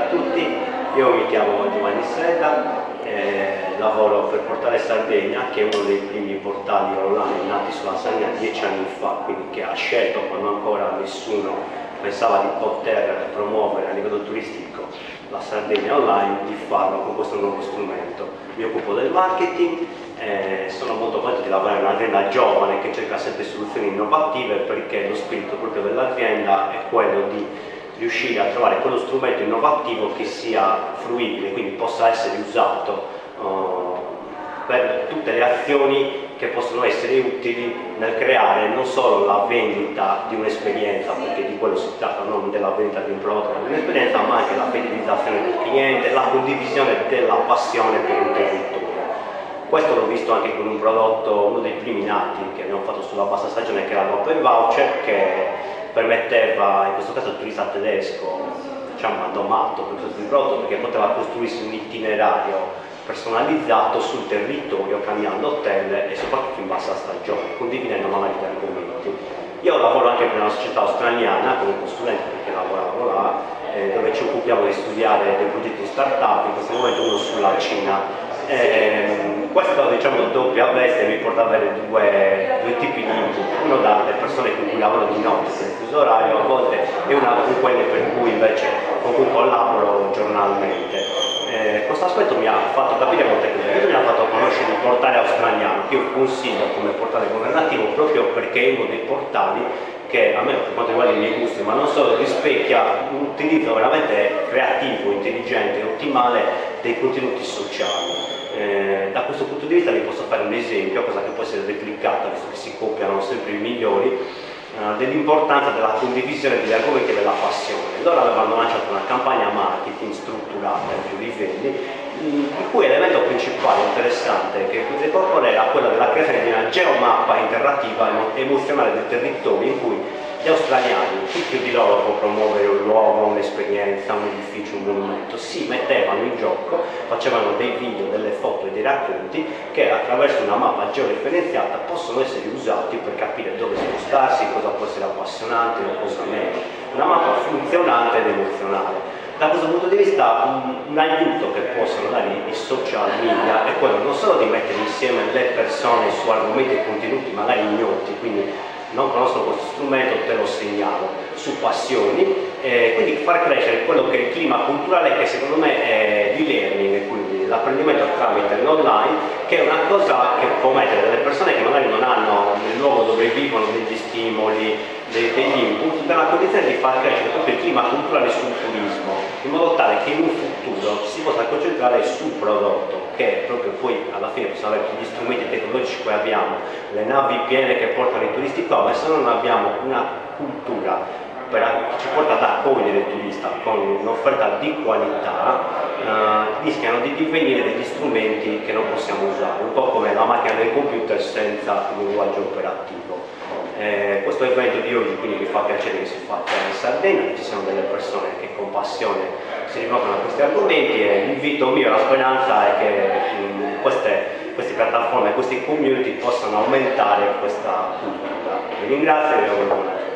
tutti, io mi chiamo Giovanni Sreda, lavoro per Portale Sardegna, che è uno dei primi portali online nati sulla Sardegna 10 anni fa, quindi che ha scelto, quando ancora nessuno pensava di poter promuovere a livello turistico la Sardegna online, di farlo con questo nuovo strumento. Mi occupo del marketing, sono molto contento di lavorare in un'azienda giovane che cerca sempre soluzioni innovative, perché lo spirito proprio dell'azienda è quello di riuscire a trovare quello strumento innovativo che sia fruibile, quindi possa essere usato per tutte le azioni che possono essere utili nel creare non solo la vendita di un'esperienza, perché di quello si tratta, non della vendita di un prodotto, ma di un'esperienza, ma anche la fidelizzazione del cliente, la condivisione della passione per un territorio. Questo l'ho visto anche con un prodotto, uno dei primi nati che abbiamo fatto sulla bassa stagione, che era l'Open Voucher, che permetteva, in questo caso al turista tedesco, diciamo adomato per questo prodotto, perché poteva costruirsi un itinerario personalizzato sul territorio, cambiando hotel e soprattutto in bassa stagione, condividendo magari gli argomenti. Io lavoro anche per una società australiana come consulente, perché lavoravo là, dove ci occupiamo di studiare dei progetti di start-up, in questo momento uno sulla Cina. Questa, diciamo, doppia veste mi porta ad avere due tipi di input, uno dalle persone con cui lavoro di notte, nel fuso orario a volte, e una con quelle con cui collaboro giornalmente. Questo aspetto mi ha fatto capire molte cose, mi ha fatto conoscere il portale australiano, che io consiglio come portale governativo proprio perché è uno dei portali che, almeno per quanto riguarda i miei gusti, ma non solo, rispecchia un utilizzo veramente creativo, intelligente e ottimale dei contenuti sociali. Da questo punto di vista vi posso fare un esempio, cosa che può essere replicata, visto che si copiano sempre i migliori, dell'importanza della condivisione degli argomenti e della passione. Loro avevano lanciato una campagna marketing strutturata a più livelli, il cui elemento principale interessante che ricorre era quello della creazione di una geomappa interattiva e emozionale del territorio, in cui gli australiani, chi più di loro può promuovere un luogo, un'esperienza, un edificio, un monumento, si mettevano in gioco, facevano dei video, delle foto e dei racconti che attraverso una mappa georeferenziata possono essere usati per capire dove spostarsi, cosa può essere appassionante o cosa meno. Una mappa funzionante ed emozionale. Da questo punto di vista un aiuto che possono dare i social media è quello non solo di mettere insieme le persone su argomenti e contenuti magari ignoti, quindi non conosco questo strumento, te lo segnalo, su passioni, quindi far crescere quello che è il clima culturale, che secondo me è l'e-learning, quindi l'apprendimento tramite l'online, che è una cosa che può mettere delle persone che magari non hanno nel luogo dove vivono degli stimoli, degli input, dalla condizione di far crescere proprio il clima culturale sul turismo, in modo tale che in un futuro si possa concentrare sul prodotto, che proprio poi alla fine possiamo avere tutti gli strumenti tecnologici che abbiamo, le navi piene che portano i turisti qua, ma se non abbiamo una cultura che ci porta ad accogliere il turista con un'offerta di qualità, rischiano di divenire degli strumenti che non possiamo usare, un po' come la macchina del computer senza il linguaggio operativo. Questo evento di oggi quindi mi fa piacere che si faccia in Sardegna, ci siano delle persone che con passione si riproponiano a questi argomenti, e l'invito mio, la speranza è che queste piattaforme, questi community possano aumentare questa cultura. Vi ringrazio e vi auguro buona.